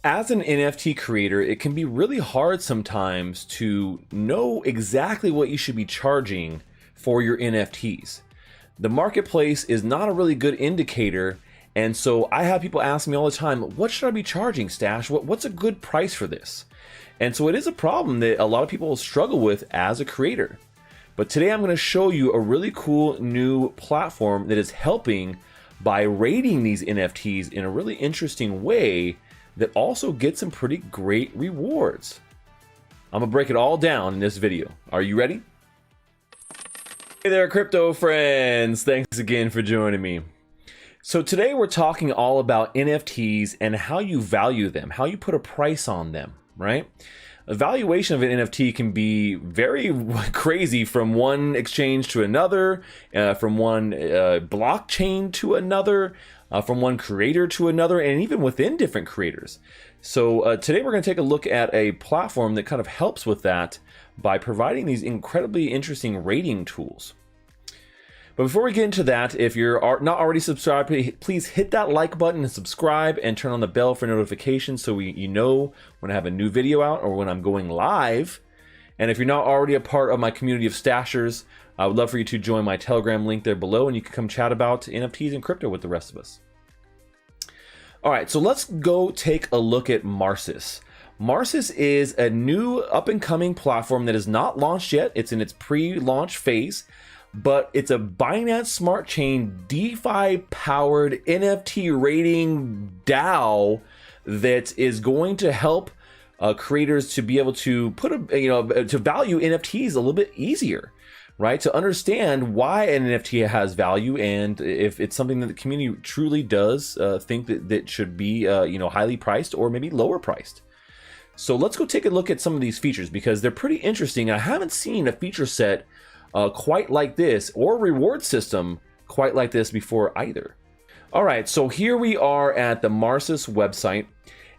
As an NFT creator, it can be really hard sometimes to know exactly what you should be charging for your NFTs. The marketplace is not a really good indicator, and so I have people ask me all the time, what should I be charging, Stash? What's a good price for this? And so it is a problem that a lot of people struggle with as a creator. But today I'm going to show you a really cool new platform that is helping by rating these NFTs in a really interesting way that also gets some pretty great rewards. I'm gonna break it all down in this video. Are you ready? Hey there, crypto friends. Thanks again for joining me. So today we're talking all about NFTs and how you value them, how you put a price on them, right? The valuation of an NFT can be very crazy from one exchange to another, from one blockchain to another, from one creator to another, and even within different creators. So today we're going to take a look at a platform that kind of helps with that by providing these incredibly interesting rating tools. But before we get into that, if you're not already subscribed, please hit that like button and subscribe and turn on the bell for notifications so you know when I have a new video out or when I'm going live. And if you're not already a part of my community of stashers, I would love for you to join my Telegram link there below, and you can come chat about NFTs and crypto with the rest of us. All right, so let's go take a look at Marsis. Marsis is a new up-and-coming platform that is not launched yet. It's in its pre-launch phase, but it's a Binance Smart Chain DeFi-powered NFT rating DAO that is going to help creators to be able to put to value NFTs a little bit easier, right? To understand why an NFT has value and if it's something that the community truly does think that should be highly priced or maybe lower priced. So let's go take a look at some of these features because they're pretty interesting. I haven't seen a feature set quite like this or reward system quite like this before either. All right, so here we are at the Marsis website,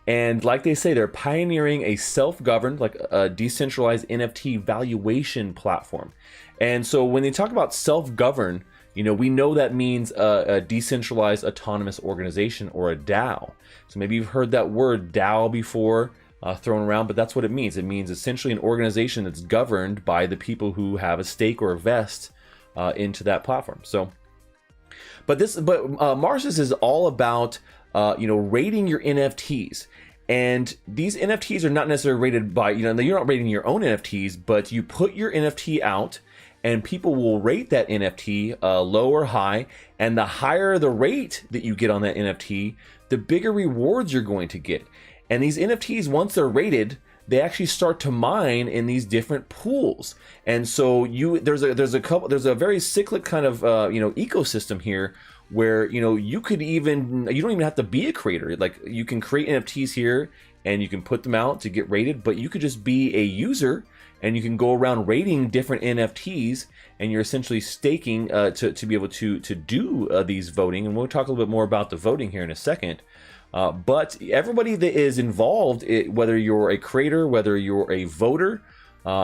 and like they say, they're pioneering a self-governed, like a decentralized NFT valuation platform. And so when they talk about self-govern, we know that means a decentralized autonomous organization or a DAO. So maybe you've heard that word DAO before thrown around, but that's what it means. It means essentially an organization that's governed by the people who have a stake or a vest into that platform. So, but Marsis is all about rating your NFTs. And these NFTs are not necessarily rated by, you're not rating your own NFTs, but you put your NFT out and people will rate that NFT low or high. And the higher the rate that you get on that NFT, the bigger rewards you're going to get. And these NFTs, once they're rated, they actually start to mine in these different pools. And so there's a very cyclic kind of ecosystem here where you don't even have to be a creator. Like you can create NFTs here and you can put them out to get rated, but you could just be a user and you can go around rating different NFTs, and you're essentially staking to be able to do these voting. And we'll talk a little bit more about the voting here in a second. But everybody that is involved, whether you're a creator, whether you're a voter,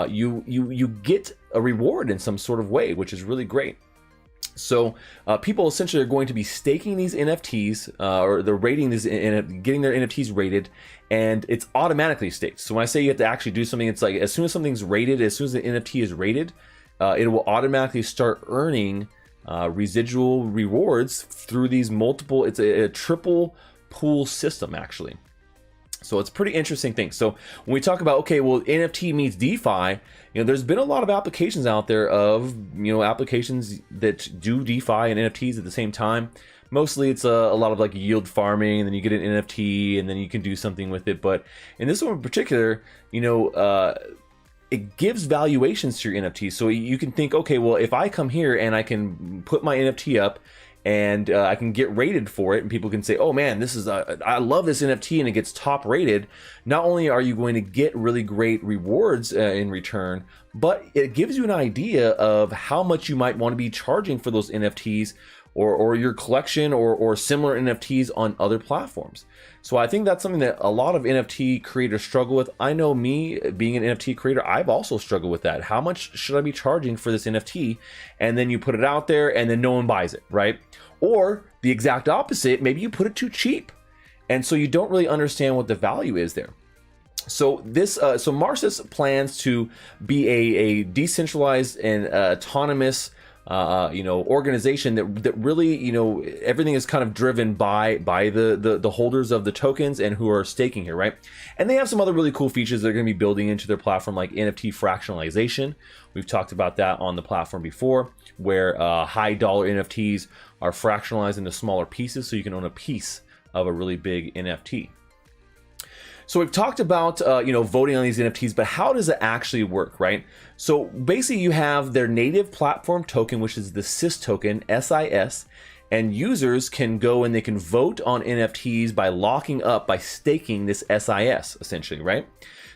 you get a reward in some sort of way, which is really great. So people essentially are going to be staking these NFTs, or they're rating these, getting their NFTs rated, and it's automatically staked. So when I say you have to actually do something, it's like as soon as something's rated, as soon as the NFT is rated, it will automatically start earning residual rewards through these multiple. It's a triple pool system actually. So it's pretty interesting thing. So when we talk about, okay, well, NFT meets DeFi, there's been a lot of applications out there of, applications that do DeFi and NFTs at the same time. Mostly it's a lot of like yield farming, and then you get an NFT and then you can do something with it. But in this one in particular, it gives valuations to your NFTs. So you can think, okay, well, if I come here and I can put my NFT up and I can get rated for it, and people can say, oh man, I love this NFT, and it gets top rated. Not only are you going to get really great rewards in return, but it gives you an idea of how much you might want to be charging for those NFTs or your collection or similar NFTs on other platforms. So I think that's something that a lot of NFT creators struggle with. I know me being an NFT creator, I've also struggled with that. How much should I be charging for this NFT? And then you put it out there and then no one buys it, right? Or the exact opposite, maybe you put it too cheap And so you don't really understand what the value is there. So so Marsis plans to be a decentralized and autonomous organization that really, everything is kind of driven by the holders of the tokens and who are staking here, right? And they have some other really cool features they're going to be building into their platform, like NFT fractionalization. We've talked about that on the platform before, where high dollar NFTs are fractionalized into smaller pieces, so you can own a piece of a really big NFT. So we've talked about voting on these NFTs, but how does it actually work, right? So basically you have their native platform token, which is the SIS token, SIS, and users can go and they can vote on NFTs by locking up, by staking this SIS, essentially, right?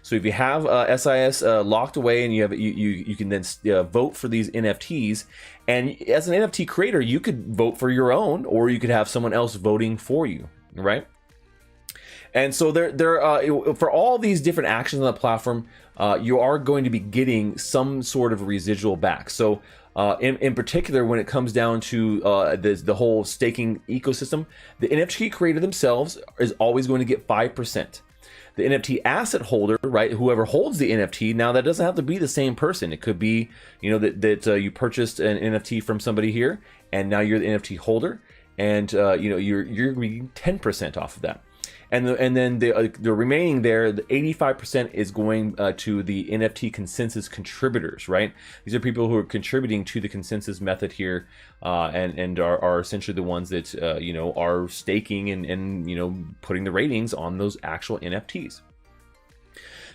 So if you have SIS locked away and you can then vote for these NFTs, and as an NFT creator, you could vote for your own, or you could have someone else voting for you, right? And so for all these different actions on the platform, you are going to be getting some sort of residual back. So in particular, when it comes down to the whole staking ecosystem, the NFT creator themselves is always going to get 5%. The NFT asset holder, right, whoever holds the NFT, now that doesn't have to be the same person. It could be, that you purchased an NFT from somebody here, and now you're the NFT holder, and you're getting 10% off of that. And then the remaining there, the 85% is going to the NFT consensus contributors, right? These are people who are contributing to the consensus method here, and are essentially the ones that are staking and putting the ratings on those actual NFTs.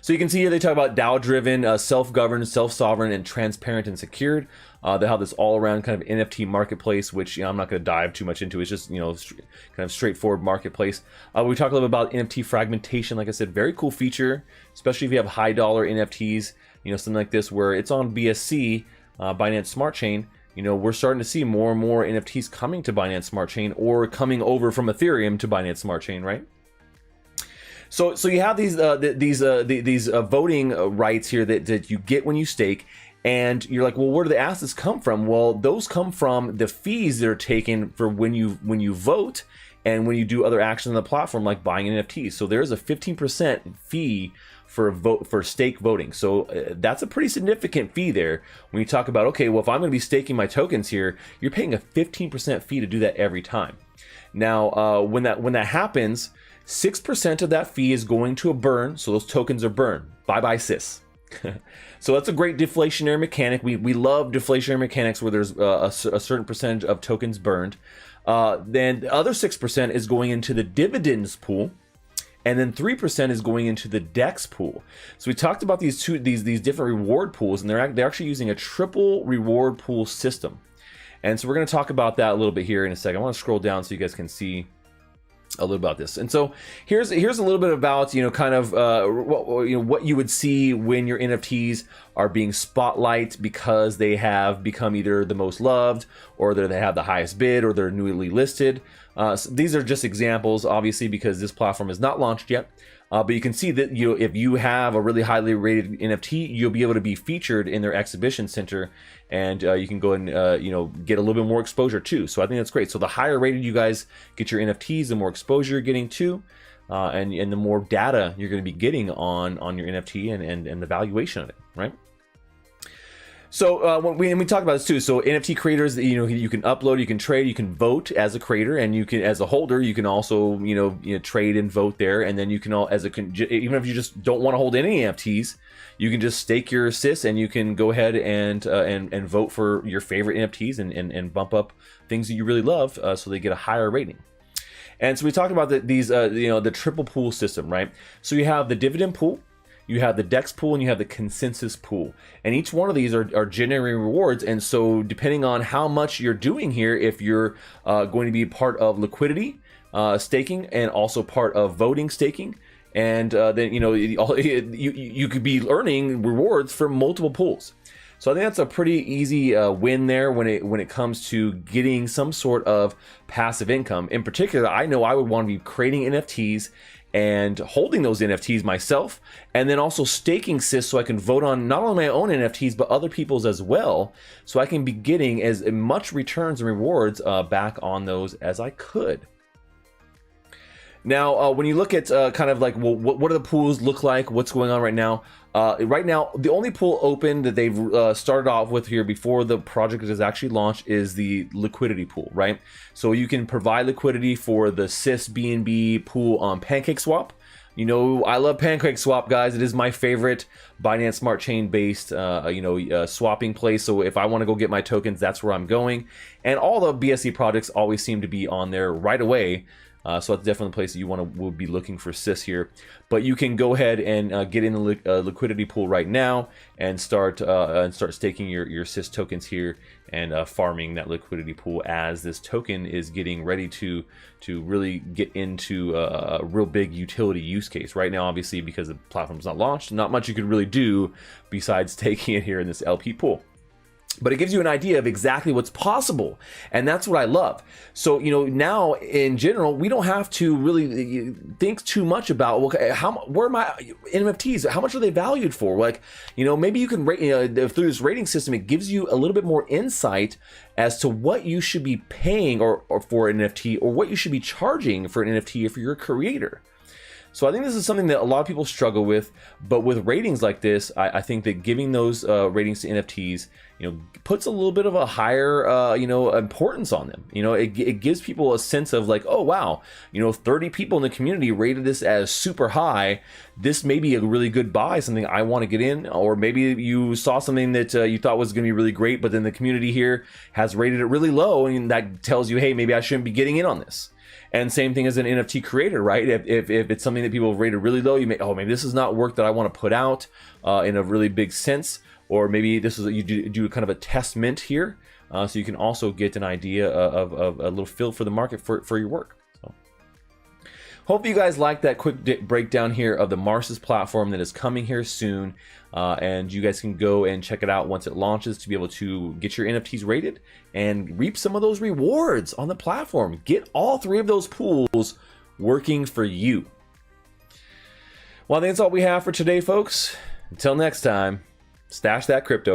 So you can see here they talk about DAO-driven, self-governed, self-sovereign, and transparent and secured. They have this all-around kind of NFT marketplace, which I'm not going to dive too much into. It's just kind of straightforward marketplace. We talk a little bit about NFT fragmentation. Like I said, very cool feature, especially if you have high-dollar NFTs. Something like this where it's on BSC, Binance Smart Chain. We're starting to see more and more NFTs coming to Binance Smart Chain or coming over from Ethereum to Binance Smart Chain, right? So you have these voting rights here that you get when you stake, and you're like, well, where do the assets come from? Well, those come from the fees that are taken for when you vote and when you do other actions on the platform, like buying NFTs. So there is a 15% fee for stake voting. So that's a pretty significant fee there. When you talk about, okay, well, if I'm going to be staking my tokens here, you're paying a 15% fee to do that every time. Now, when that happens, 6% of that fee is going to a burn, so those tokens are burned. Bye-bye, sis. So that's a great deflationary mechanic. We love deflationary mechanics where there's a certain percentage of tokens burned. Then the other 6% is going into the dividends pool, and then 3% is going into the DEX pool. So we talked about these different reward pools, and they're actually using a triple reward pool system. And so we're going to talk about that a little bit here in a second. I want to scroll down so you guys can see a little about this. And so here's a little bit about what you would see when your NFTs are being spotlight because they have become either the most loved, or that they have the highest bid, or they're newly listed. So these are just examples, obviously, because this platform is not launched yet. But you can see that if you have a really highly rated NFT, you'll be able to be featured in their exhibition center, and you can go and get a little bit more exposure too. So I think that's great. So the higher rated you guys get your NFTs, the more exposure you're getting too, and the more data you're going to be getting on your NFT and the valuation of it, right? So when we talk about this too, so NFT creators, you can upload, you can trade, you can vote as a creator, and you can, as a holder, you can also trade and vote there, and then you can even if you just don't want to hold any NFTs, you can just stake your SIS, and you can go ahead and vote for your favorite NFTs and bump up things that you really love, so they get a higher rating. And so we talked about the triple pool system, right? So you have the dividend pool, you have the DEX pool, and you have the consensus pool. And each one of these are generating rewards. And so depending on how much you're doing here, if you're going to be part of liquidity staking and also part of voting staking, and then you could be earning rewards from multiple pools. So I think that's a pretty easy win there when it comes to getting some sort of passive income. In particular, I know I would want to be creating NFTs and holding those NFTs myself, and then also staking SIS so I can vote on not only my own NFTs, but other people's as well, so I can be getting as much returns and rewards back on those as I could. Now, when you look at kind of like, well, what do the pools look like? What's going on right now? Right now, the only pool open that they've started off with here before the project is actually launched is the liquidity pool, right? So you can provide liquidity for the SYS BNB pool on PancakeSwap. You know, I love PancakeSwap, guys. It is my favorite Binance Smart Chain based, swapping place. So if I want to go get my tokens, that's where I'm going. And all the BSC projects always seem to be on there right away. So that's definitely a place that you would be looking for SYS here. But you can go ahead and get in the liquidity pool right now and start staking your SYS tokens here and farming that liquidity pool as this token is getting ready to really get into a real big utility use case. Right now, obviously, because the platform's not launched, not much you could really do besides taking it here in this LP pool. But it gives you an idea of exactly what's possible, and that's what I love. So, you know, now in general, we don't have to really think too much about, okay, where are my NFTs? How much are they valued for? Like, you know, maybe you can rate, through this rating system, it gives you a little bit more insight as to what you should be paying or for an NFT, or what you should be charging for an NFT if you're a creator. So I think this is something that a lot of people struggle with, but with ratings like this, I think that giving those ratings to NFTs, you know, puts a little bit of a higher, importance on them. You know, it gives people a sense of like, oh, wow, you know, 30 people in the community rated this as super high. This may be a really good buy, something I want to get in. Or maybe you saw something that you thought was going to be really great, but then the community here has rated it really low, and that tells you, hey, maybe I shouldn't be getting in on this. And same thing as an NFT creator, right? If it's something that people have rated really low, you may, oh, maybe this is not work that I want to put out in a really big sense, or maybe this is, you do kind of a test mint here, so you can also get an idea of a little feel for the market for your work. So, hope you guys like that quick breakdown here of the Marsus platform that is coming here soon, and you guys can go and check it out once it launches to be able to get your NFTs rated and reap some of those rewards on the platform. Get all three of those pools working for you. Well, I think that's all we have for today, folks. Until next time, stash that crypto.